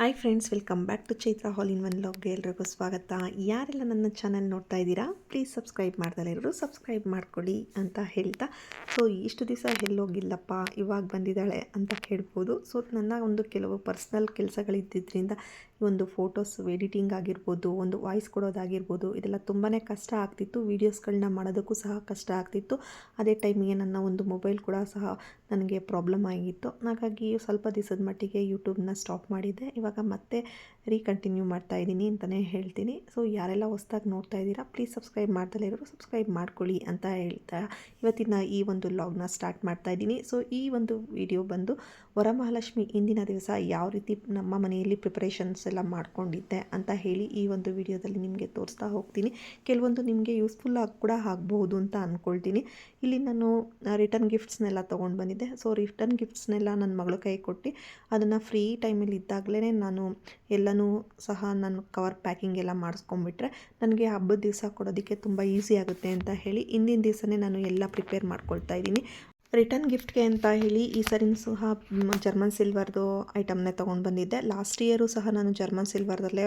Hi friends, welcome back to Chaitra all in one ಲಾಗ್ಗೆ ಎಲ್ರಿಗೂ ಸ್ವಾಗತ. ಯಾರೆಲ್ಲ ನನ್ನ ಚಾನಲ್ ನೋಡ್ತಾ ಇದ್ದೀರಾ, ಪ್ಲೀಸ್ ಸಬ್ಸ್ಕ್ರೈಬ್ ಮಾಡ್ದಲ್ಲ ಎಲ್ಲರೂ ಸಬ್ಸ್ಕ್ರೈಬ್ ಮಾಡ್ಕೊಳ್ಳಿ ಅಂತ ಹೇಳ್ತಾ, ಸೊ ಇಷ್ಟು ದಿವಸ ಎಲ್ಲೋಗಿಲ್ಲಪ್ಪ ಇವಾಗ ಬಂದಿದ್ದಾಳೆ ಅಂತ ಕೇಳ್ಬೋದು. ಸೊ ನನ್ನ ಒಂದು ಕೆಲವು ಪರ್ಸ್ನಲ್ ಕೆಲಸಗಳಿದ್ದಿದ್ದರಿಂದ ಈ ಒಂದು ಫೋಟೋಸ್ ಎಡಿಟಿಂಗ್ ಆಗಿರ್ಬೋದು, ಒಂದು ವಾಯ್ಸ್ ಕೊಡೋದಾಗಿರ್ಬೋದು, ಇದೆಲ್ಲ ತುಂಬಾ ಕಷ್ಟ ಆಗ್ತಿತ್ತು. ವೀಡಿಯೋಸ್ಗಳನ್ನ ಮಾಡೋದಕ್ಕೂ ಸಹ ಕಷ್ಟ ಆಗ್ತಿತ್ತು. ಅದೇ ಟೈಮಿಗೆ ನನ್ನ ಒಂದು ಮೊಬೈಲ್ ಕೂಡ ಸಹ ನನಗೆ ಪ್ರಾಬ್ಲಮ್ ಆಗಿತ್ತು. ಹಾಗಾಗಿ ಸ್ವಲ್ಪ ದಿವಸದ ಮಟ್ಟಿಗೆ ಯೂಟ್ಯೂಬ್ನ ಸ್ಟಾಪ್ ಮಾಡಿದ್ದೆ. ಇವಾಗ ಮತ್ತೆ ರೀಕಂಟಿನ್ಯೂ ಮಾಡ್ತಾ ಇದ್ದೀನಿ ಅಂತಲೇ ಹೇಳ್ತೀನಿ. ಸೊ ಯಾರೆಲ್ಲ ಹೊಸ್ದಾಗಿ ನೋಡ್ತಾ ಇದ್ದೀರಾ, ಪ್ಲೀಸ್ ಸಬ್ಸ್ಕ್ರೈಬ್ ಮಾಡ್ದಲೇ ಇರೋರು ಸಬ್ಸ್ಕ್ರೈಬ್ ಮಾಡ್ಕೊಳ್ಳಿ ಅಂತ ಹೇಳ್ತಾ ಇವತ್ತಿನ ಈ ಒಂದು ವ್ಲಾಗ್ನ ಸ್ಟಾರ್ಟ್ ಮಾಡ್ತಾ ಇದ್ದೀನಿ. ಸೊ ಈ ಒಂದು ವಿಡಿಯೋ ಬಂದು ವರಮಹಾಲಕ್ಷ್ಮಿ ಇಂದಿನ ದಿವಸ ಯಾವ ರೀತಿ ನಮ್ಮ ಮನೆಯಲ್ಲಿ ಪ್ರಿಪರೇಷನ್ಸ್ ಎಲ್ಲ ಮಾಡ್ಕೊಂಡಿದ್ದೆ ಅಂತ ಹೇಳಿ ಈ ಒಂದು ವಿಡಿಯೋದಲ್ಲಿ ನಿಮಗೆ ತೋರಿಸ್ತಾ ಹೋಗ್ತೀನಿ. ಕೆಲವೊಂದು ನಿಮಗೆ ಯೂಸ್ಫುಲ್ ಆಗಿ ಕೂಡ ಆಗ್ಬೋದು ಅಂತ ಅಂದ್ಕೊಳ್ತೀನಿ. ಇಲ್ಲಿ ನಾನು ರಿಟರ್ನ್ ಗಿಫ್ಟ್ಸ್ನೆಲ್ಲ ತೊಗೊಂಡು ಬಂದಿದ್ದೆ. ಸೊ ರಿಟರ್ನ್ ಗಿಫ್ಟ್ಸ್ನೆಲ್ಲ ನನ್ನ ಮಗಳ ಕೈ ಕೊಟ್ಟು ಅದನ್ನು ಫ್ರೀ ಟೈಮಲ್ಲಿ ಇದ್ದಾಗಲೇ ನಾನು ಎಲ್ಲನೂ ಸಹ ನಾನು ಕವರ್ ಪ್ಯಾಕಿಂಗ್ ಎಲ್ಲ ಮಾಡಿಸ್ಕೊಂಡ್ಬಿಟ್ರೆ ನನಗೆ ಹಬ್ಬದ ದಿವಸ ಕೊಡೋದಕ್ಕೆ ತುಂಬ ಈಸಿ ಆಗುತ್ತೆ ಅಂತ ಹೇಳಿ ಇಂದಿನ ದಿವಸನೇ ನಾನು ಎಲ್ಲ ಪ್ರಿಪೇರ್ ಮಾಡ್ಕೊಳ್ತಾ ಇದ್ದೀನಿ. ರಿಟರ್ನ್ ಗಿಫ್ಟ್ಗೆ ಅಂತ ಹೇಳಿ ಈ ಸರಿನೂ ಸಹ ಜರ್ಮನ್ ಸಿಲ್ವರ್ದು ಐಟಮ್ನೇ ತೊಗೊಂಡು ಬಂದಿದ್ದೆ. ಲಾಸ್ಟ್ ಇಯರು ಸಹ ನಾನು ಜರ್ಮನ್ ಸಿಲ್ವರ್ದಲ್ಲೇ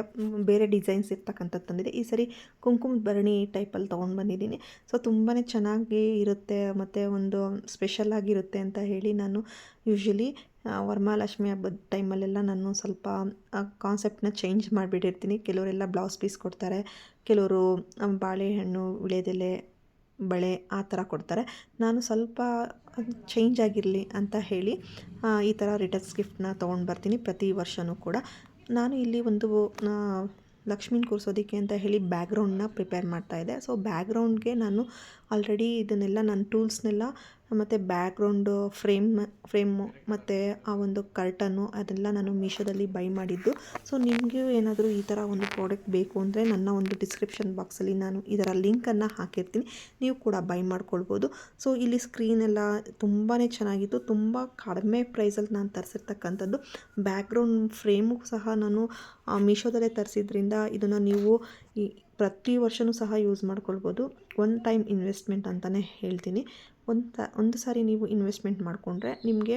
ಬೇರೆ ಡಿಸೈನ್ಸ್ ಇರ್ತಕ್ಕಂಥದ್ದು ತಂದಿದ್ದೆ. ಈ ಸರಿ ಕುಂಕುಮದ ಭರಣಿ ಟೈಪಲ್ಲಿ ತೊಗೊಂಡು ಬಂದಿದ್ದೀನಿ. ಸೊ ತುಂಬಾ ಚೆನ್ನಾಗಿ ಇರುತ್ತೆ ಮತ್ತು ಒಂದು ಸ್ಪೆಷಲ್ ಆಗಿರುತ್ತೆ ಅಂತ ಹೇಳಿ ನಾನು ಯೂಶ್ವಲಿ ವರಮಹಾಲಕ್ಷ್ಮಿ ಹಬ್ಬದ ಟೈಮಲ್ಲೆಲ್ಲ ನಾನು ಸ್ವಲ್ಪ ಕಾನ್ಸೆಪ್ಟನ್ನ ಚೇಂಜ್ ಮಾಡಿಬಿಟ್ಟಿರ್ತೀನಿ. ಕೆಲವರೆಲ್ಲ ಬ್ಲೌಸ್ ಪೀಸ್ ಕೊಡ್ತಾರೆ, ಕೆಲವರು ಬಾಳೆಹಣ್ಣು, ವಿಳೆದೆಲೆ, ಬಳೆ ಆ ಥರ ಕೊಡ್ತಾರೆ. ನಾನು ಸ್ವಲ್ಪ ಚೇಂಜ್ ಆಗಿರಲಿ ಅಂತ ಹೇಳಿ ಈ ಥರ ರಿಟರ್ನ್ಸ್ ಗಿಫ್ಟನ್ನ ತೊಗೊಂಡು ಬರ್ತೀನಿ ಪ್ರತಿ ವರ್ಷವೂ ಕೂಡ. ನಾನು ಇಲ್ಲಿ ಒಂದು ಲಕ್ಷ್ಮೀನ ಕೂರಿಸೋದಕ್ಕೆ ಅಂತ ಹೇಳಿ ಬ್ಯಾಕ್ಗ್ರೌಂಡನ್ನ ಪ್ರಿಪೇರ್ ಮಾಡ್ತಾಯಿದ್ದೆ. ಸೊ ಬ್ಯಾಕ್ಗ್ರೌಂಡ್ಗೆ ನಾನು ಆಲ್ರೆಡಿ ಇದನ್ನೆಲ್ಲ ನನ್ನ ಟೂಲ್ಸ್ನೆಲ್ಲ ಮತ್ತು ಬ್ಯಾಕ್ಗ್ರೌಂಡು ಫ್ರೇಮು ಮತ್ತು ಆ ಒಂದು ಕರ್ಟನ್ನು ಅದೆಲ್ಲ ನಾನು ಮೀಶೋದಲ್ಲಿ ಬೈ ಮಾಡಿದ್ದು. ಸೊ ನಿಮಗೂ ಏನಾದರೂ ಈ ಥರ ಒಂದು ಪ್ರಾಡಕ್ಟ್ ಬೇಕು ಅಂದರೆ ನನ್ನ ಒಂದು ಡಿಸ್ಕ್ರಿಪ್ಷನ್ ಬಾಕ್ಸಲ್ಲಿ ನಾನು ಇದರ ಲಿಂಕನ್ನು ಹಾಕಿರ್ತೀನಿ, ನೀವು ಕೂಡ ಬೈ ಮಾಡ್ಕೊಳ್ಬೋದು. ಸೊ ಇಲ್ಲಿ ಸ್ಕ್ರೀನೆಲ್ಲ ತುಂಬಾ ಚೆನ್ನಾಗಿತ್ತು. ತುಂಬ ಕಡಿಮೆ ಪ್ರೈಸಲ್ಲಿ ನಾನು ತರಿಸಿರ್ತಕ್ಕಂಥದ್ದು. ಬ್ಯಾಕ್ಗ್ರೌಂಡ್ ಫ್ರೇಮು ಸಹ ನಾನು ಮೀಶೋದಲ್ಲೇ ತರಿಸಿದ್ರಿಂದ ಇದನ್ನು ನೀವು ಪ್ರತಿ ವರ್ಷವೂ ಸಹ ಯೂಸ್ ಮಾಡ್ಕೊಳ್ಬೋದು. ಒನ್ ಟೈಮ್ ಇನ್ವೆಸ್ಟ್ಮೆಂಟ್ ಅಂತಲೇ ಹೇಳ್ತೀನಿ. ಒಂದು ಸಾರಿ ನೀವು ಇನ್ವೆಸ್ಟ್ಮೆಂಟ್ ಮಾಡಿಕೊಂಡ್ರೆ ನಿಮಗೆ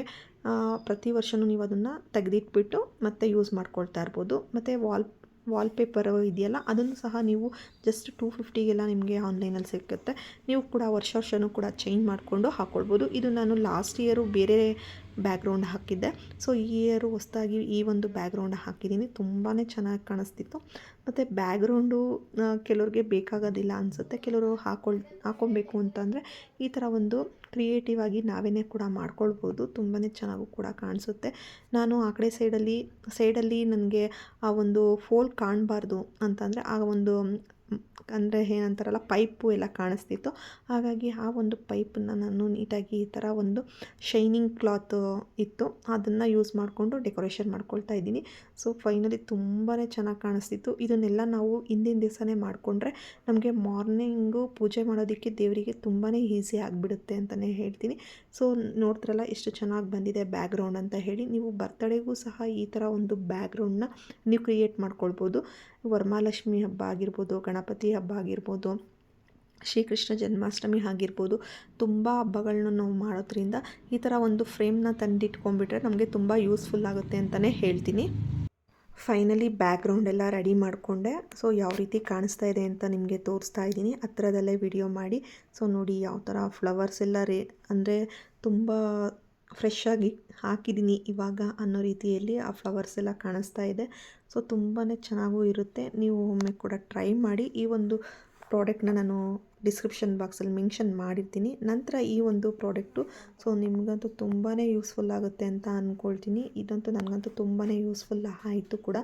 ಪ್ರತಿ ವರ್ಷವೂ ನೀವು ಅದನ್ನು ತೆಗೆದಿಟ್ಬಿಟ್ಟು ಮತ್ತೆ ಯೂಸ್ ಮಾಡ್ಕೊಳ್ತಾ ಇರ್ಬೋದು. ಮತ್ತು ವಾಲ್ಪೇಪರು ಇದೆಯಲ್ಲ, ಅದನ್ನು ಸಹ ನೀವು ಜಸ್ಟ್ 250ಗೆಲ್ಲ ನಿಮಗೆ ಆನ್ಲೈನಲ್ಲಿ ಸಿಗುತ್ತೆ. ನೀವು ಕೂಡ ವರ್ಷವೂ ಕೂಡ ಚೇಂಜ್ ಮಾಡಿಕೊಂಡು ಹಾಕ್ಕೊಳ್ಬೋದು. ಇದು ನಾನು ಲಾಸ್ಟ್ ಇಯರು ಬೇರೆ ಬ್ಯಾಕ್ಗ್ರೌಂಡ್ ಹಾಕಿದ್ದೆ. ಸೊ ಈ ಇಯರು ಹೊಸದಾಗಿ ಈ ಒಂದು ಬ್ಯಾಕ್ಗ್ರೌಂಡ್ ಹಾಕಿದ್ದೀನಿ. ತುಂಬಾ ಚೆನ್ನಾಗಿ ಕಾಣಿಸ್ತಿತ್ತು. ಮತ್ತು ಬ್ಯಾಕ್ಗ್ರೌಂಡು ಕೆಲವ್ರಿಗೆ ಬೇಕಾಗೋದಿಲ್ಲ ಅನಿಸುತ್ತೆ. ಕೆಲವರು ಹಾಕ್ಕೊಬೇಕು ಅಂತಂದರೆ ಈ ಥರ ಒಂದು ಕ್ರಿಯೇಟಿವ್ ಆಗಿ ನಾವೇ ಕೂಡ ಮಾಡ್ಕೊಳ್ಬೋದು. ತುಂಬಾ ಚೆನ್ನಾಗೂ ಕೂಡ ಕಾಣಿಸುತ್ತೆ. ನಾನು ಆ ಕಡೆ ಸೈಡಲ್ಲಿ ನನಗೆ ಆ ಒಂದು ಫೋಲ್ ಕಾಣಬಾರ್ದು ಅಂತಂದರೆ ಆ ಒಂದು ಅಂದರೆ ಏನಂತಾರಲ್ಲ ಪೈಪು ಎಲ್ಲ ಕಾಣಿಸ್ತಿತ್ತು. ಹಾಗಾಗಿ ಆ ಒಂದು ಪೈಪನ್ನು ನಾನು ನೀಟಾಗಿ ಈ ಥರ ಒಂದು ಶೈನಿಂಗ್ ಕ್ಲಾತ್ ಇತ್ತು, ಅದನ್ನು ಯೂಸ್ ಮಾಡಿಕೊಂಡು ಡೆಕೋರೇಷನ್ ಮಾಡ್ಕೊಳ್ತಾ ಇದ್ದೀನಿ. ಸೊ ಫೈನಲಿ ತುಂಬಾ ಚೆನ್ನಾಗಿ ಕಾಣಿಸ್ತಿತ್ತು. ಇದನ್ನೆಲ್ಲ ನಾವು ಹಿಂದಿನ ದಿವಸನೇ ಮಾಡಿಕೊಂಡ್ರೆ ನಮಗೆ ಮಾರ್ನಿಂಗು ಪೂಜೆ ಮಾಡೋದಕ್ಕೆ ದೇವರಿಗೆ ತುಂಬಾ ಈಸಿ ಆಗಿಬಿಡುತ್ತೆ ಅಂತಲೇ ಹೇಳ್ತೀನಿ. ಸೊ ನೋಡ್ತಿರಲ್ಲ ಎಷ್ಟು ಚೆನ್ನಾಗಿ ಬಂದಿದೆ ಬ್ಯಾಕ್ಗ್ರೌಂಡ್ ಅಂತ ಹೇಳಿ. ನೀವು ಬರ್ತಡೇಗೂ ಸಹ ಈ ಥರ ಒಂದು ಬ್ಯಾಕ್ಗ್ರೌಂಡನ್ನ ನೀವು ಕ್ರಿಯೇಟ್ ಮಾಡ್ಕೊಳ್ಬೋದು. ವರಮಹಾಲಕ್ಷ್ಮಿ ಹಬ್ಬ ಆಗಿರ್ಬೋದು, ಗಣಪತಿ ಹಬ್ಬ ಆಗಿರ್ಬೋದು, ಶ್ರೀಕೃಷ್ಣ ಜನ್ಮಾಷ್ಟಮಿ ಆಗಿರ್ಬೋದು, ತುಂಬ ಹಬ್ಬಗಳನ್ನ ನಾವು ಮಾಡೋದ್ರಿಂದ ಈ ಥರ ಒಂದು ಫ್ರೇಮ್ನ ತಂದಿಟ್ಕೊಂಡ್ಬಿಟ್ರೆ ನಮಗೆ ತುಂಬ ಯೂಸ್ಫುಲ್ ಆಗುತ್ತೆ ಅಂತಲೇ ಹೇಳ್ತೀನಿ. ಫೈನಲಿ ಬ್ಯಾಕ್ಗ್ರೌಂಡ್ ಎಲ್ಲ ರೆಡಿ ಮಾಡಿಕೊಂಡೆ. ಸೊ ಯಾವ ರೀತಿ ಕಾಣಿಸ್ತಾ ಇದೆ ಅಂತ ನಿಮಗೆ ತೋರಿಸ್ತಾ ಇದ್ದೀನಿ ಹತ್ರದಲ್ಲೇ ವಿಡಿಯೋ ಮಾಡಿ. ಸೊ ನೋಡಿ ಯಾವ ಥರ ಫ್ಲವರ್ಸ್ ಎಲ್ಲ ಅಂದರೆ ತುಂಬ ಫ್ರೆಶ್ಶಾಗಿ ಹಾಕಿದ್ದೀನಿ ಇವಾಗ ಅನ್ನೋ ರೀತಿಯಲ್ಲಿ ಆ ಫ್ಲವರ್ಸ್ ಎಲ್ಲ ಕಾಣಿಸ್ತಾ ಇದೆ. ಸೊ ತುಂಬಾ ಚೆನ್ನಾಗೂ ಇರುತ್ತೆ. ನೀವು ಒಮ್ಮೆ ಕೂಡ ಟ್ರೈ ಮಾಡಿ. ಈ ಒಂದು ಪ್ರಾಡಕ್ಟ್ನ ನಾನು ಡಿಸ್ಕ್ರಿಪ್ಷನ್ ಬಾಕ್ಸಲ್ಲಿ ಮೆನ್ಷನ್ ಮಾಡಿರ್ತೀನಿ. ನಂತರ ಈ ಒಂದು ಪ್ರಾಡಕ್ಟು ಸೊ ನಿಮಗಂತೂ ತುಂಬಾ ಯೂಸ್ಫುಲ್ ಆಗುತ್ತೆ ಅಂತ ಅಂದ್ಕೊಳ್ತೀನಿ. ಇದಂತೂ ನನಗಂತೂ ತುಂಬಾ ಯೂಸ್ಫುಲ್ ಆಯಿತು ಕೂಡ.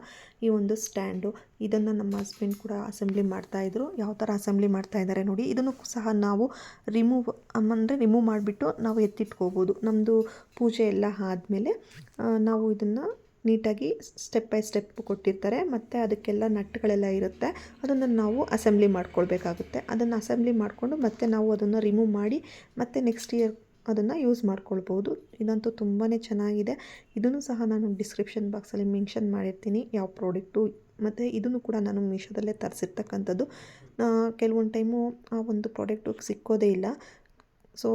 ಈ ಒಂದು ಸ್ಟ್ಯಾಂಡು, ಇದನ್ನು ನಮ್ಮ ಹಸ್ಬೆಂಡ್ ಕೂಡ ಅಸೆಂಬ್ಲಿ ಮಾಡ್ತಾಯಿದ್ರು. ಯಾವ ಥರ ಅಸೆಂಬ್ಲಿ ಮಾಡ್ತಾಯಿದ್ದಾರೆ ನೋಡಿ. ಇದನ್ನು ಸಹ ನಾವು ರಿಮೂವ್ ಮಾಡಿಬಿಟ್ಟು ನಾವು ಎತ್ತಿಟ್ಕೋಬೋದು. ನಮ್ಮದು ಪೂಜೆ ಎಲ್ಲ ಆದಮೇಲೆ ನಾವು ಇದನ್ನು ನೀಟಾಗಿ ಸ್ಟೆಪ್ ಬೈ ಸ್ಟೆಪ್ ಕೊಟ್ಟಿರ್ತಾರೆ ಮತ್ತು ಅದಕ್ಕೆಲ್ಲ ನಟ್ಗಳೆಲ್ಲ ಇರುತ್ತೆ. ಅದನ್ನು ನಾವು ಅಸೆಂಬ್ಲಿ ಮಾಡ್ಕೊಳ್ಬೇಕಾಗುತ್ತೆ. ಅದನ್ನು ಅಸೆಂಬ್ಲಿ ಮಾಡಿಕೊಂಡು ಮತ್ತೆ ನಾವು ಅದನ್ನು ರಿಮೂವ್ ಮಾಡಿ ಮತ್ತೆ ನೆಕ್ಸ್ಟ್ ಇಯರ್ ಅದನ್ನು ಯೂಸ್ ಮಾಡ್ಕೊಳ್ಬೋದು. ಇದಂತೂ ತುಂಬಾ ಚೆನ್ನಾಗಿದೆ. ಇದನ್ನು ಸಹ ನಾನು ಡಿಸ್ಕ್ರಿಪ್ಷನ್ ಬಾಕ್ಸಲ್ಲಿ ಮೆನ್ಷನ್ ಮಾಡಿರ್ತೀನಿ ಯಾವ ಪ್ರಾಡಕ್ಟು. ಮತ್ತು ಇದನ್ನು ಕೂಡ ನಾನು ಮೀಶೋದಲ್ಲೇ ತರಿಸಿರ್ತಕ್ಕಂಥದ್ದು. ಕೆಲವೊಂದು ಟೈಮು ಆ ಒಂದು ಪ್ರಾಡಕ್ಟು ಸಿಕ್ಕೋದೇ ಇಲ್ಲ. ಸೊ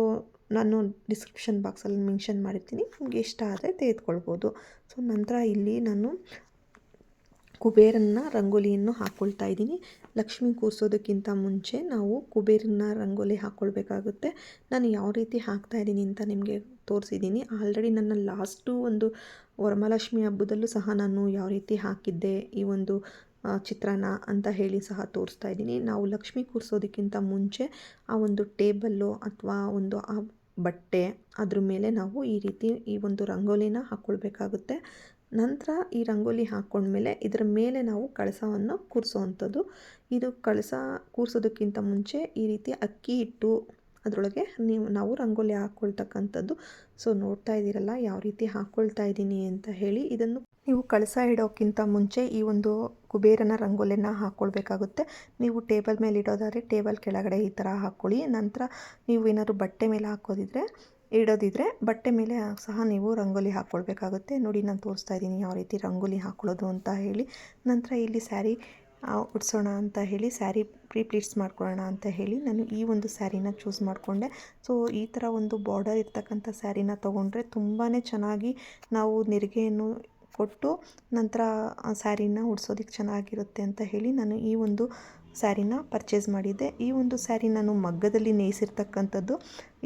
ನಾನು ಡಿಸ್ಕ್ರಿಪ್ಷನ್ ಬಾಕ್ಸಲ್ಲಿ ಮೆನ್ಷನ್ ಮಾಡಿರ್ತೀನಿ, ನಿಮಗೆ ಇಷ್ಟ ಆದರೆ ತೆಗೆದುಕೊಳ್ಬೋದು. ಸೊ ನಂತರ ಇಲ್ಲಿ ನಾನು ಕುಬೇರನ ರಂಗೋಲಿಯನ್ನು ಹಾಕ್ಕೊಳ್ತಾ ಇದ್ದೀನಿ. ಲಕ್ಷ್ಮಿ ಕೂರಿಸೋದಕ್ಕಿಂತ ಮುಂಚೆ ನಾವು ಕುಬೇರನ ರಂಗೋಲಿ ಹಾಕ್ಕೊಳ್ಬೇಕಾಗುತ್ತೆ. ನಾನು ಯಾವ ರೀತಿ ಹಾಕ್ತಾ ಇದ್ದೀನಿ ಅಂತ ನಿಮಗೆ ತೋರಿಸಿದ್ದೀನಿ. ಆಲ್ರೆಡಿ ನನ್ನ ಲಾಸ್ಟು ಒಂದು ವರಮಹಾಲಕ್ಷ್ಮಿ ಹಬ್ಬದಲ್ಲೂ ಸಹ ನಾನು ಯಾವ ರೀತಿ ಹಾಕಿದ್ದೆ ಈ ಒಂದು ಚಿತ್ರಾನ್ನ ಅಂತ ಹೇಳಿ ಸಹ ತೋರಿಸ್ತಾ ಇದ್ದೀನಿ. ನಾವು ಲಕ್ಷ್ಮಿ ಕೂರಿಸೋದಕ್ಕಿಂತ ಮುಂಚೆ ಆ ಒಂದು ಟೇಬಲ್ಲು ಅಥವಾ ಒಂದು ಆ ಬಟ್ಟೆ ಅದ್ರ ಮೇಲೆ ನಾವು ಈ ರೀತಿ ಈ ಒಂದು ರಂಗೋಲಿನ ಹಾಕ್ಕೊಳ್ಬೇಕಾಗುತ್ತೆ. ನಂತರ ಈ ರಂಗೋಲಿ ಹಾಕ್ಕೊಂಡ್ಮೇಲೆ ಇದರ ಮೇಲೆ ನಾವು ಕಳಸವನ್ನು ಕೂರಿಸೋವಂಥದ್ದು. ಇದು ಕಳಸ ಕೂರಿಸೋದಕ್ಕಿಂತ ಮುಂಚೆ ಈ ರೀತಿ ಅಕ್ಕಿ ಹಿಟ್ಟು ಅದರೊಳಗೆ ನಾವು ರಂಗೋಲಿ ಹಾಕ್ಕೊಳ್ತಕ್ಕಂಥದ್ದು. ಸೊ ನೋಡ್ತಾ ಇದ್ದೀರಲ್ಲ ಯಾವ ರೀತಿ ಹಾಕ್ಕೊಳ್ತಾ ಇದ್ದೀನಿ ಅಂತ ಹೇಳಿ. ಇದನ್ನು ನೀವು ಕಳಸ ಇಡೋಕ್ಕಿಂತ ಮುಂಚೆ ಈ ಒಂದು ಕುಬೇರನ ರಂಗೋಲಿನ ಹಾಕ್ಕೊಳ್ಬೇಕಾಗುತ್ತೆ. ನೀವು ಟೇಬಲ್ ಮೇಲೆ ಇಡೋದಾದರೆ ಟೇಬಲ್ ಕೆಳಗಡೆ ಈ ಥರ ಹಾಕ್ಕೊಳ್ಳಿ. ನಂತರ ನೀವು ಏನಾದರೂ ಬಟ್ಟೆ ಮೇಲೆ ಇಡೋದಿದ್ರೆ ಬಟ್ಟೆ ಮೇಲೆ ಸಹ ನೀವು ರಂಗೋಲಿ ಹಾಕ್ಕೊಳ್ಬೇಕಾಗುತ್ತೆ. ನೋಡಿ ನಾನು ತೋರಿಸ್ತಾ ಇದ್ದೀನಿ ಯಾವ ರೀತಿ ರಂಗೋಲಿ ಹಾಕ್ಕೊಳ್ಳೋದು ಅಂತ ಹೇಳಿ. ನಂತರ ಇಲ್ಲಿ ಸ್ಯಾರಿ ಉಡ್ಸೋಣ ಅಂತ ಹೇಳಿ ಸ್ಯಾರಿ ಪ್ಲೀಟ್ಸ್ ಮಾಡ್ಕೊಳ್ಳೋಣ ಅಂತ ಹೇಳಿ ನಾನು ಈ ಒಂದು ಸ್ಯಾರಿನ ಚೂಸ್ ಮಾಡಿಕೊಂಡೆ. ಸೊ ಈ ಥರ ಒಂದು ಬಾರ್ಡರ್ ಇರ್ತಕ್ಕಂಥ ಸ್ಯಾರಿನ ತೊಗೊಂಡ್ರೆ ತುಂಬಾ ಚೆನ್ನಾಗಿ ನಾವು ನೆರಿಗೆಯನ್ನು ಕೊಟ್ಟು ನಂತರ ಸ್ಯಾರಿನ ಉಡ್ಸೋದಕ್ಕೆ ಚೆನ್ನಾಗಿರುತ್ತೆ ಅಂತ ಹೇಳಿ ನಾನು ಈ ಒಂದು ಸ್ಯಾರಿನ ಪರ್ಚೇಸ್ ಮಾಡಿದ್ದೆ. ಈ ಒಂದು ಸ್ಯಾರಿ ನಾನು ಮಗ್ಗದಲ್ಲಿ ನೇಯ್ಸಿರ್ತಕ್ಕಂಥದ್ದು.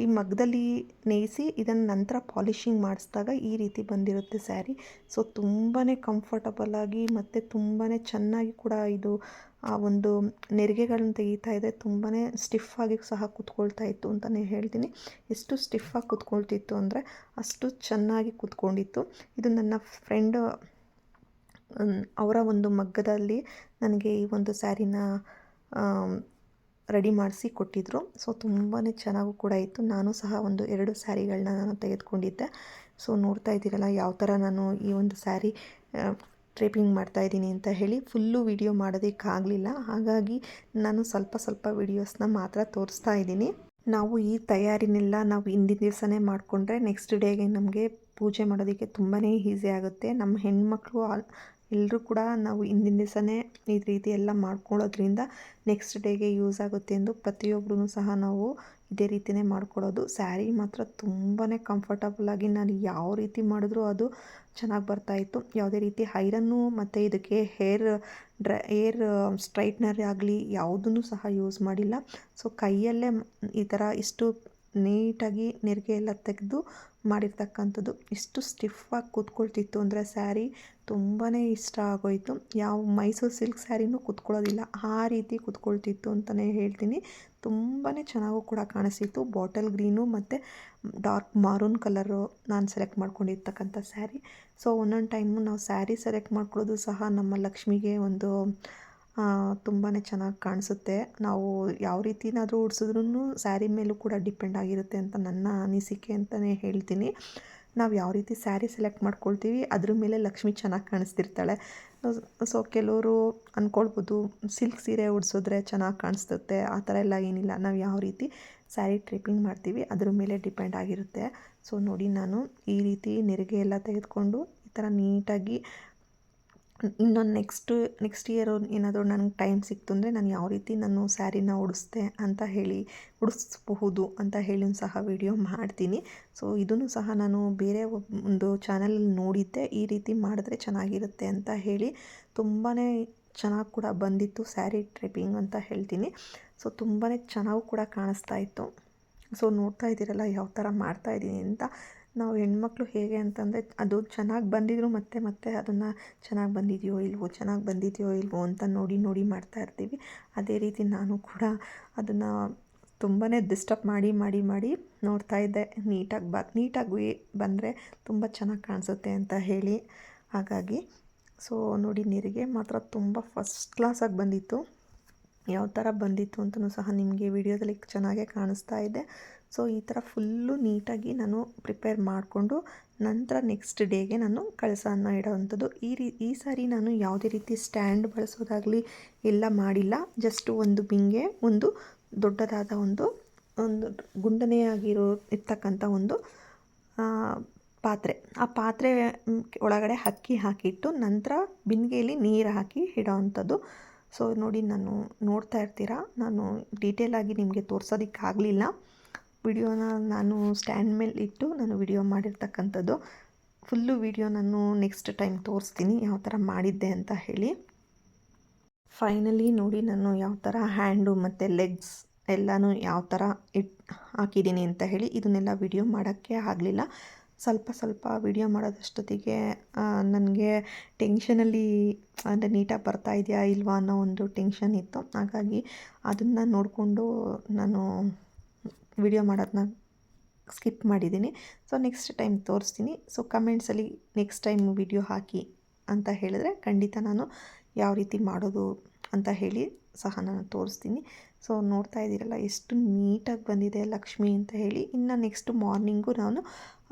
ಈ ಮಗ್ಗದಲ್ಲಿ ನೇಯಿಸಿ ಇದನ್ನು ನಂತರ ಪಾಲಿಷಿಂಗ್ ಮಾಡಿಸಿದಾಗ ಈ ರೀತಿ ಬಂದಿರುತ್ತೆ ಸ್ಯಾರಿ. ಸೊ ತುಂಬಾ ಕಂಫರ್ಟಬಲಾಗಿ ಮತ್ತು ತುಂಬಾ ಚೆನ್ನಾಗಿ ಕೂಡ ಇದು ಆ ಒಂದು ನೆರಿಗೆಗಳನ್ನ ತೆಗಿತಾ ಇದೆ. ತುಂಬಾ ಸ್ಟಿಫಾಗಿ ಸಹ ಕೂತ್ಕೊಳ್ತಾ ಇತ್ತು ಅಂತಲೇ ಹೇಳ್ತೀನಿ. ಎಷ್ಟು ಸ್ಟಿಫಾಗಿ ಕೂತ್ಕೊಳ್ತಿತ್ತು ಅಂದರೆ ಅಷ್ಟು ಚೆನ್ನಾಗಿ ಕೂತ್ಕೊಂಡಿತ್ತು. ಇದು ನನ್ನ ಫ್ರೆಂಡ್ ಅವರ ಒಂದು ಮಗ್ಗದಲ್ಲಿ ನನಗೆ ಈ ಒಂದು ಸ್ಯಾರಿನ ರೆಡಿ ಮಾಡಿಸಿ ಕೊಟ್ಟಿದ್ದರು. ಸೊ ತುಂಬಾ ಚೆನ್ನಾಗೂ ಕೂಡ ಇತ್ತು. ನಾನು ಸಹ 2 ಸ್ಯಾರಿಗಳನ್ನ ನಾನು ತೆಗೆದುಕೊಂಡಿದ್ದೆ. ಸೊ ನೋಡ್ತಾ ಇದ್ದೀರಲ್ಲ ಯಾವ ಥರ ನಾನು ಈ ಒಂದು ಸ್ಯಾರಿ ಡ್ರೇಪಿಂಗ್ ಮಾಡ್ತಾಯಿದ್ದೀನಿ ಅಂತ ಹೇಳಿ. ಫುಲ್ಲು ವಿಡಿಯೋ ಮಾಡೋದಕ್ಕಾಗಲಿಲ್ಲ, ಹಾಗಾಗಿ ನಾನು ಸ್ವಲ್ಪ ವಿಡಿಯೋಸ್ನ ಮಾತ್ರ ತೋರಿಸ್ತಾ ಇದ್ದೀನಿ. ನಾವು ಈ ತಯಾರಿನೆಲ್ಲ ನಾವು ಹಿಂದಿನ ದಿವಸನೇ ಮಾಡಿಕೊಂಡ್ರೆ ನೆಕ್ಸ್ಟ್ ಡೇಗೆ ನಮಗೆ ಪೂಜೆ ಮಾಡೋದಕ್ಕೆ ತುಂಬಾ ಈಸಿ ಆಗುತ್ತೆ. ನಮ್ಮ ಹೆಣ್ಮಕ್ಳು ಎಲ್ಲರೂ ಕೂಡ ನಾವು ಹಿಂದಿನ ದಿವಸನೇ ಈ ರೀತಿ ಎಲ್ಲ ಮಾಡ್ಕೊಳ್ಳೋದ್ರಿಂದ ನೆಕ್ಸ್ಟ್ ಡೇಗೆ ಯೂಸ್ ಆಗುತ್ತೆ ಎಂದು ಪ್ರತಿಯೊಬ್ಬರೂ ಸಹ ನಾವು ಇದೇ ರೀತಿಯೇ ಮಾಡ್ಕೊಳ್ಳೋದು. ಸ್ಯಾರಿ ಮಾತ್ರ ತುಂಬಾ ಕಂಫರ್ಟಬಲಾಗಿ ನಾನು ಯಾವ ರೀತಿ ಮಾಡಿದ್ರೂ ಅದು ಚೆನ್ನಾಗಿ ಬರ್ತಾಯಿತ್ತು. ಯಾವುದೇ ರೀತಿ ಐರನ್ನು ಮತ್ತು ಇದಕ್ಕೆ ಏರ್ ಸ್ಟ್ರೈಟ್ನರ್ ಆಗಲಿ ಯಾವುದನ್ನು ಸಹ ಯೂಸ್ ಮಾಡಿಲ್ಲ. ಸೊ ಕೈಯಲ್ಲೇ ಈ ಥರ ಇಷ್ಟು ನೀಟಾಗಿ ನೆರಿಗೆ ಎಲ್ಲ ತೆಗೆದು ಮಾಡಿರ್ತಕ್ಕಂಥದ್ದು. ಇಷ್ಟು ಸ್ಟಿಫಾಗಿ ಕೂತ್ಕೊಳ್ತಿತ್ತು ಅಂದರೆ ಸ್ಯಾರಿ ತುಂಬಾ ಇಷ್ಟ ಆಗೋಯಿತು. ಯಾವ ಮೈಸೂರು ಸಿಲ್ಕ್ ಸ್ಯಾರಿನೂ ಕೂತ್ಕೊಳ್ಳೋದಿಲ್ಲ, ಆ ರೀತಿ ಕೂತ್ಕೊಳ್ತಿತ್ತು ಅಂತಲೇ ಹೇಳ್ತೀನಿ. ತುಂಬಾ ಚೆನ್ನಾಗೂ ಕೂಡ ಕಾಣಿಸ್ತಿತ್ತು. ಬಾಟಲ್ ಗ್ರೀನು ಮತ್ತು ಡಾರ್ಕ್ ಮಾರೂನ್ ಕಲರು ನಾನು ಸೆಲೆಕ್ಟ್ ಮಾಡ್ಕೊಂಡಿರ್ತಕ್ಕಂಥ ಸ್ಯಾರಿ. ಸೊ ಒಂದೊಂದು ಟೈಮು ನಾವು ಸ್ಯಾರಿ ಸೆಲೆಕ್ಟ್ ಮಾಡ್ಕೊಳ್ಳೋದು ಸಹ ನಮ್ಮ ಲಕ್ಷ್ಮಿಗೆ ಒಂದು ತುಂಬಾ ಚೆನ್ನಾಗಿ ಕಾಣಿಸುತ್ತೆ. ನಾವು ಯಾವ ರೀತಿನಾದರೂ ಉಡ್ಸಿದ್ರೂ ಸ್ಯಾರಿ ಮೇಲೂ ಕೂಡ ಡಿಪೆಂಡ್ ಆಗಿರುತ್ತೆ ಅಂತ ನನ್ನ ಅನಿಸಿಕೆ ಅಂತಲೇ ಹೇಳ್ತೀನಿ. ನಾವು ಯಾವ ರೀತಿ ಸ್ಯಾರಿ ಸೆಲೆಕ್ಟ್ ಮಾಡ್ಕೊಳ್ತೀವಿ ಅದ್ರ ಮೇಲೆ ಲಕ್ಷ್ಮಿ ಚೆನ್ನಾಗಿ ಕಾಣಿಸ್ತಿರ್ತಾಳೆ. ಸೊ ಕೆಲವರು ಅಂದ್ಕೊಳ್ಬೋದು ಸಿಲ್ಕ್ ಸೀರೆ ಉಡಿಸಿದ್ರೆ ಚೆನ್ನಾಗಿ ಕಾಣಿಸುತ್ತೆ, ಆ ಥರ ಎಲ್ಲ ಏನಿಲ್ಲ. ನಾವು ಯಾವ ರೀತಿ ಸ್ಯಾರಿ ಡ್ರೇಪಿಂಗ್ ಮಾಡ್ತೀವಿ ಅದ್ರ ಮೇಲೆ ಡಿಪೆಂಡ್ ಆಗಿರುತ್ತೆ. ಸೊ ನೋಡಿ ನಾನು ಈ ರೀತಿ ನೆರಿಗೆ ಎಲ್ಲ ತೆಗೆದುಕೊಂಡು ಈ ಥರ ನೀಟಾಗಿ ಇನ್ನೊಂದು ನೆಕ್ಸ್ಟ್ ಇಯರ್ ಏನಾದರೂ ನನಗೆ ಟೈಮ್ ಸಿಕ್ತು ಅಂದರೆ ನಾನು ಯಾವ ರೀತಿ ನಾನು ಸ್ಯಾರಿನ ಉಡಿಸ್ಬಹುದು ಅಂತ ಹೇಳಿ ಸಹ ವಿಡಿಯೋ ಮಾಡ್ತೀನಿ. ಸೊ ಇದನ್ನು ಸಹ ನಾನು ಬೇರೆ ಒಂದು ಚಾನಲಲ್ಲಿ ನೋಡಿದ್ದೆ, ಈ ರೀತಿ ಮಾಡಿದ್ರೆ ಚೆನ್ನಾಗಿರುತ್ತೆ ಅಂತ ಹೇಳಿ. ತುಂಬಾ ಚೆನ್ನಾಗಿ ಕೂಡ ಬಂದಿತ್ತು ಸ್ಯಾರಿ ಡ್ರೇಪಿಂಗ್ ಅಂತ ಹೇಳ್ತೀನಿ. ಸೊ ತುಂಬಾ ಚೆನ್ನಾಗೂ ಕೂಡ ಕಾಣಿಸ್ತಾ ಇತ್ತು. ಸೊ ನೋಡ್ತಾ ಇದ್ದೀರಲ್ಲ ಯಾವ ಥರ ಮಾಡ್ತಾಯಿದ್ದೀನಿ ಅಂತ. ನಾವು ಹೆಣ್ಮಕ್ಳು ಹೇಗೆ ಅಂತಂದರೆ ಅದು ಚೆನ್ನಾಗಿ ಬಂದಿದ್ರು ಮತ್ತೆ ಅದನ್ನು ಚೆನ್ನಾಗಿ ಬಂದಿದೆಯೋ ಇಲ್ವೋ ಅಂತ ನೋಡಿ ಮಾಡ್ತಾ ಇರ್ತೀವಿ. ಅದೇ ರೀತಿ ನಾನು ಕೂಡ ಅದನ್ನು ತುಂಬಾ ಡಿಸ್ಟರ್ಬ್ ಮಾಡಿ ನೋಡ್ತಾ ಇದ್ದೆ. ನೀಟಾಗಿ ಬಂದರೆ ತುಂಬ ಚೆನ್ನಾಗಿ ಕಾಣಿಸುತ್ತೆ ಅಂತ ಹೇಳಿ. ಹಾಗಾಗಿ ಸೊ ನೋಡಿ ನೆರಿಗೆ ಮಾತ್ರ ತುಂಬ ಫಸ್ಟ್ ಕ್ಲಾಸಾಗಿ ಬಂದಿತ್ತು. ಯಾವ ಥರ ಬಂದಿತ್ತು ಅಂತಲೂ ಸಹ ನಿಮಗೆ ವಿಡಿಯೋದಲ್ಲಿ ಚೆನ್ನಾಗೇ ಕಾಣಿಸ್ತಾ ಇದೆ. ಸೊ ಈ ಥರ ಫುಲ್ಲು ನೀಟಾಗಿ ನಾನು ಪ್ರಿಪೇರ್ ಮಾಡಿಕೊಂಡು ನಂತರ ನೆಕ್ಸ್ಟ್ ಡೇಗೆ ನಾನು ಕಳಸವನ್ನು ಇಡೋವಂಥದ್ದು. ಈ ಸಾರಿ ನಾನು ಯಾವುದೇ ರೀತಿ ಸ್ಟ್ಯಾಂಡ್ ಬಳಸೋದಾಗಲಿ ಎಲ್ಲ ಮಾಡಿಲ್ಲ. ಜಸ್ಟ್ ಒಂದು ಬಿಂಗೆ, ಒಂದು ದೊಡ್ಡದಾದ ಒಂದು ಇರ್ತಕ್ಕಂಥ ಒಂದು ಪಾತ್ರೆ. ಆ ಪಾತ್ರೆ ಒಳಗಡೆ ಅಕ್ಕಿ ಹಾಕಿಟ್ಟು ನಂತರ ಬಿಂದಿಗೆಯಲ್ಲಿ ನೀರು ಹಾಕಿ ಇಡೋವಂಥದ್ದು. ಸೊ ನೋಡಿ ನಾನು ನೋಡ್ತಾ ಇರ್ತೀರಾ, ನಾನು ಡೀಟೇಲಾಗಿ ನಿಮಗೆ ತೋರಿಸೋದಕ್ಕಾಗಲಿಲ್ಲ. ವಿಡಿಯೋನ ನಾನು ಸ್ಟ್ಯಾಂಡ್ ಮೇಲೆ ಇಟ್ಟು ನಾನು ವಿಡಿಯೋ ಮಾಡಿರ್ತಕ್ಕಂಥದ್ದು. ಫುಲ್ಲು ವಿಡಿಯೋ ನಾನು ನೆಕ್ಸ್ಟ್ ಟೈಮ್ ತೋರಿಸ್ತೀನಿ ಯಾವ ಥರ ಮಾಡಿದ್ದೆ ಅಂತ ಹೇಳಿ. ಫೈನಲಿ ನೋಡಿ ನಾನು ಯಾವ ಥರ ಹ್ಯಾಂಡು ಮತ್ತು ಲೆಗ್ಸ್ ಎಲ್ಲನೂ ಯಾವ ಥರ ಹಾಕಿದ್ದೀನಿ ಅಂತ ಹೇಳಿ. ಇದನ್ನೆಲ್ಲ ವಿಡಿಯೋ ಮಾಡೋಕ್ಕೆ ಆಗಲಿಲ್ಲ. ಸ್ವಲ್ಪ ಸ್ವಲ್ಪ ವಿಡಿಯೋ ಮಾಡೋದಷ್ಟೊತ್ತಿಗೆ ನನಗೆ ಟೆನ್ಷನಲ್ಲಿ ಅಂದರೆ ನೀಟಾಗಿ ಬರ್ತಾ ಇದೆಯಾ ಇಲ್ವಾ ಅನ್ನೋ ಒಂದು ಟೆನ್ಷನ್ ಇತ್ತು. ಹಾಗಾಗಿ ಅದನ್ನು ನೋಡಿಕೊಂಡು ನಾನು ವಿಡಿಯೋ ಮಾಡೋದನ್ನ ಸ್ಕಿಪ್ ಮಾಡಿದ್ದೀನಿ. ಸೊ ನೆಕ್ಸ್ಟ್ ಟೈಮ್ ತೋರಿಸ್ತೀನಿ. ಸೊ ಕಮೆಂಟ್ಸಲ್ಲಿ ನೆಕ್ಸ್ಟ್ ಟೈಮ್ ವಿಡಿಯೋ ಹಾಕಿ ಅಂತ ಹೇಳಿದ್ರೆ ಖಂಡಿತ ನಾನು ಯಾವ ರೀತಿ ಮಾಡೋದು ಅಂತ ಹೇಳಿ ಸಹ ನಾನು ತೋರಿಸ್ತೀನಿ. ಸೊ ನೋಡ್ತಾ ಇದ್ದೀರಲ್ಲ ಎಷ್ಟು ನೀಟಾಗಿ ಬಂದಿದೆ ಲಕ್ಷ್ಮಿ ಅಂತ ಹೇಳಿ. ಇನ್ನು ನೆಕ್ಸ್ಟ್ ಮಾರ್ನಿಂಗು ನಾನು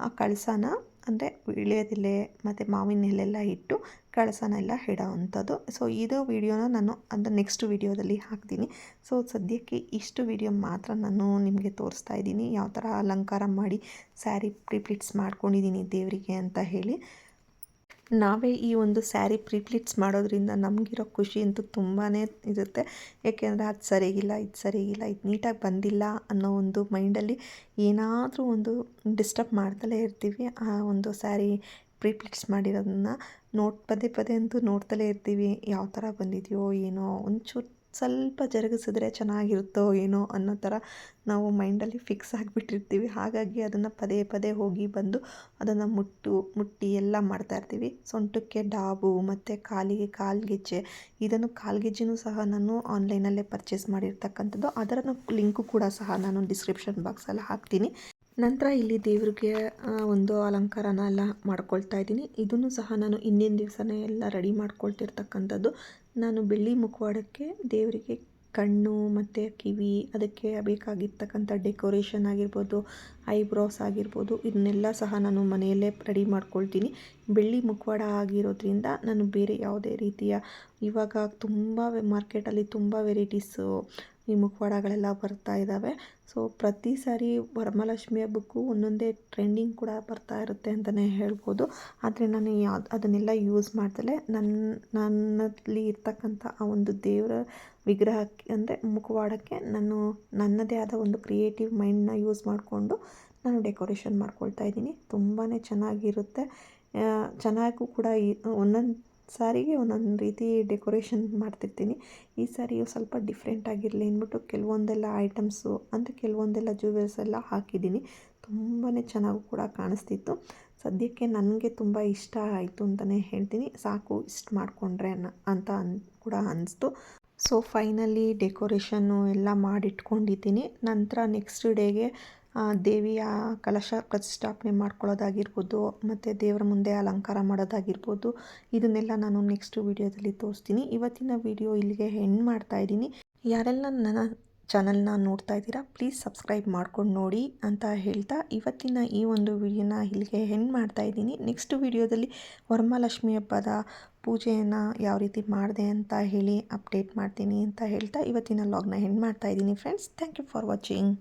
ಆ ಕಳಸನ ಅಂದರೆ ವೀಳ್ಯದೆಲೆ ಮತ್ತು ಮಾವಿನ ಎಲೆಲ್ಲ ಇಟ್ಟು ಕಳಸನೆಲ್ಲ ಇಡೋ ಅಂಥದ್ದು. ಸೊ ಇದು ವಿಡಿಯೋನ ನಾನು ಅದು ನೆಕ್ಸ್ಟ್ ವಿಡಿಯೋದಲ್ಲಿ ಹಾಕ್ತೀನಿ. ಸೊ ಸದ್ಯಕ್ಕೆ ಇಷ್ಟು ವಿಡಿಯೋ ಮಾತ್ರ ನಾನು ನಿಮಗೆ ತೋರಿಸ್ತಾ ಇದ್ದೀನಿ, ಯಾವ ಥರ ಅಲಂಕಾರ ಮಾಡಿ ಸ್ಯಾರಿ ಪ್ರಿಪ್ಲಿಟ್ಸ್ ಮಾಡ್ಕೊಂಡಿದ್ದೀನಿ ದೇವರಿಗೆ ಅಂತ ಹೇಳಿ. ನಾವೇ ಈ ಒಂದು ಸ್ಯಾರಿ ಪ್ರಿಪ್ಲಿಟ್ಸ್ ಮಾಡೋದ್ರಿಂದ ನಮಗಿರೋ ಖುಷಿ ಅಂತೂ ತುಂಬಾ ಇರುತ್ತೆ. ಏಕೆಂದರೆ ಅದು ಸರಿಗಿಲ್ಲ, ಇದು ಸರಿಗಿಲ್ಲ, ಇದು ನೀಟಾಗಿ ಬಂದಿಲ್ಲ ಅನ್ನೋ ಒಂದು ಮೈಂಡಲ್ಲಿ ಏನಾದರೂ ಒಂದು ಡಿಸ್ಟರ್ಬ್ ಮಾಡ್ತಲೇ ಇರ್ತೀವಿ. ಆ ಒಂದು ಸ್ಯಾರಿ ಪ್ರಿಪ್ಲಿಟ್ಸ್ ಮಾಡಿರೋದನ್ನ ಪದೇ ಪದೇ ಅಂತೂ ನೋಡ್ತಲೇ ಇರ್ತೀವಿ. ಯಾವ ಥರ ಬಂದಿದೆಯೋ ಏನೋ, ಒಂಚೂರು ಸ್ವಲ್ಪ ಜರುಗಿಸಿದ್ರೆ ಚೆನ್ನಾಗಿರುತ್ತೋ ಏನೋ ಅನ್ನೋ ಥರ ನಾವು ಮೈಂಡಲ್ಲಿ ಫಿಕ್ಸ್ ಆಗಿಬಿಟ್ಟಿರ್ತೀವಿ. ಹಾಗಾಗಿ ಅದನ್ನು ಪದೇ ಪದೇ ಹೋಗಿ ಬಂದು ಅದನ್ನು ಮುಟ್ಟಿ ಎಲ್ಲ ಮಾಡ್ತಾಯಿರ್ತೀವಿ. ಸೊಂಟಕ್ಕೆ ಡಾಬು ಮತ್ತು ಕಾಲಿಗೆ ಕಾಲ್ಗೆಜ್ಜೆ, ಇದನ್ನು ಕಾಲ್ಗೆಜ್ಜೆನೂ ಸಹ ನಾನು ಆನ್ಲೈನಲ್ಲೇ ಪರ್ಚೇಸ್ ಮಾಡಿರ್ತಕ್ಕಂಥದ್ದು. ಅದರ ಲಿಂಕು ಕೂಡ ಸಹ ನಾನು ಡಿಸ್ಕ್ರಿಪ್ಷನ್ ಬಾಕ್ಸಲ್ಲಿ ಹಾಕ್ತೀನಿ. ನಂತರ ಇಲ್ಲಿ ದೇವ್ರಿಗೆ ಒಂದು ಅಲಂಕಾರನ ಎಲ್ಲ ಮಾಡ್ಕೊಳ್ತಾ ಇದ್ದೀನಿ. ಇದನ್ನು ಸಹ ನಾನು ಹಿಂದಿನ ದಿವಸನೇ ಎಲ್ಲ ರೆಡಿ ಮಾಡ್ಕೊಳ್ತಿರ್ತಕ್ಕಂಥದ್ದು. ನಾನು ಬೆಳ್ಳಿ ಮುಖವಾಡಕ್ಕೆ ದೇವರಿಗೆ ಕಣ್ಣು ಮತ್ತು ಕಿವಿ, ಅದಕ್ಕೆ ಬೇಕಾಗಿರ್ತಕ್ಕಂಥ ಡೆಕೋರೇಷನ್ ಆಗಿರ್ಬೋದು, ಐಬ್ರೋಸ್ ಆಗಿರ್ಬೋದು, ಇದನ್ನೆಲ್ಲ ಸಹ ನಾನು ಮನೆಯಲ್ಲೇ ರೆಡಿ ಮಾಡ್ಕೊಳ್ತೀನಿ. ಬೆಳ್ಳಿ ಮುಖವಾಡ ಆಗಿರೋದ್ರಿಂದ ನಾನು ಬೇರೆ ಯಾವುದೇ ರೀತಿಯ, ಇವಾಗ ತುಂಬ ಮಾರ್ಕೆಟಲ್ಲಿ ತುಂಬ ವೆರೈಟೀಸು ಈ ಮುಖವಾಡಗಳೆಲ್ಲ ಬರ್ತಾ ಇದ್ದಾವೆ. ಸೊ ಪ್ರತಿ ಸಾರಿ ವರಮಹಾಲಕ್ಷ್ಮಿ ಹಬ್ಬಕ್ಕೂ ಒಂದೊಂದೇ ಟ್ರೆಂಡಿಂಗ್ ಕೂಡ ಬರ್ತಾ ಇರುತ್ತೆ ಅಂತಲೇ ಹೇಳ್ಬೋದು. ಆದರೆ ನಾನು ಅದನ್ನೆಲ್ಲ ಯೂಸ್ ಮಾಡ್ದಲೇ ನನ್ನಲ್ಲಿ ಇರ್ತಕ್ಕಂಥ ಆ ಒಂದು ದೇವರ ವಿಗ್ರಹಕ್ಕೆ ಅಂದರೆ ಮುಖವಾಡಕ್ಕೆ ನಾನು ನನ್ನದೇ ಆದ ಒಂದು ಕ್ರಿಯೇಟಿವ್ ಮೈಂಡನ್ನ ಯೂಸ್ ಮಾಡಿಕೊಂಡು ನಾನು ಡೆಕೋರೇಷನ್ ಮಾಡ್ಕೊಳ್ತಾ ಇದ್ದೀನಿ. ತುಂಬಾ ಚೆನ್ನಾಗಿರುತ್ತೆ. ಚೆನ್ನಾಗೂ ಕೂಡ ಒಂದೊಂದು ಸಾರಿಗೆ ಒಂದೊಂದು ರೀತಿ ಡೆಕೋರೇಷನ್ ಮಾಡ್ತಿರ್ತೀನಿ. ಈ ಸಾರಿಯು ಸ್ವಲ್ಪ ಡಿಫ್ರೆಂಟ್ ಆಗಿರಲಿ ಅಂದ್ಬಿಟ್ಟು ಕೆಲವೊಂದೆಲ್ಲ ಐಟಮ್ಸು ಅಂದರೆ ಕೆಲವೊಂದೆಲ್ಲ ಜ್ಯುವೆಲ್ಸ್ ಎಲ್ಲ ಹಾಕಿದ್ದೀನಿ. ತುಂಬಾ ಚೆನ್ನಾಗೂ ಕೂಡ ಕಾಣಿಸ್ತಿತ್ತು. ಸದ್ಯಕ್ಕೆ ನನಗೆ ತುಂಬ ಇಷ್ಟ ಆಯಿತು ಅಂತಲೇ ಹೇಳ್ತೀನಿ. ಸಾಕು ಇಷ್ಟು ಮಾಡಿಕೊಂಡ್ರೆ ಅಂತ ಕೂಡ ಅನ್ನಿಸ್ತು. ಸೊ ಫೈನಲಿ ಡೆಕೋರೇಷನ್ನು ಎಲ್ಲ ಮಾಡಿಟ್ಕೊಂಡಿದ್ದೀನಿ. ನಂತರ ನೆಕ್ಸ್ಟ್ ಡೇಗೆ ದೇವಿಯ ಕಲಶ ಪ್ರತಿಷ್ಠಾಪನೆ ಮಾಡ್ಕೊಳ್ಳೋದಾಗಿರ್ಬೋದು, ಮತ್ತು ದೇವರ ಮುಂದೆ ಅಲಂಕಾರ ಮಾಡೋದಾಗಿರ್ಬೋದು, ಇದನ್ನೆಲ್ಲ ನಾನು ನೆಕ್ಸ್ಟ್ ವಿಡಿಯೋದಲ್ಲಿ ತೋರಿಸ್ತೀನಿ. ಇವತ್ತಿನ ವಿಡಿಯೋ ಇಲ್ಲಿಗೆ ಎಂಡ್ ಮಾಡ್ತಾಯಿದ್ದೀನಿ. ಯಾರೆಲ್ಲ ನನ್ನ ಚಾನಲ್ನ ನೋಡ್ತಾ ಇದ್ದೀರಾ ಪ್ಲೀಸ್ ಸಬ್ಸ್ಕ್ರೈಬ್ ಮಾಡ್ಕೊಂಡು ನೋಡಿ ಅಂತ ಹೇಳ್ತಾ ಇವತ್ತಿನ ಈ ಒಂದು ವಿಡಿಯೋನ ಇಲ್ಲಿಗೆ ಎಂಡ್ ಮಾಡ್ತಾಯಿದ್ದೀನಿ. ನೆಕ್ಸ್ಟ್ ವಿಡಿಯೋದಲ್ಲಿ ವರಮಹಾಲಕ್ಷ್ಮಿ ಹಬ್ಬದ ಪೂಜೆಯನ್ನು ಯಾವ ರೀತಿ ಮಾಡಿದೆ ಅಂತ ಹೇಳಿ ಅಪ್ಡೇಟ್ ಮಾಡ್ತೀನಿ ಅಂತ ಹೇಳ್ತಾ ಇವತ್ತಿನ ವ್ಲಾಗ್ನ ಎಂಡ್ ಮಾಡ್ತಾಯಿದ್ದೀನಿ friends. Thank you for watching.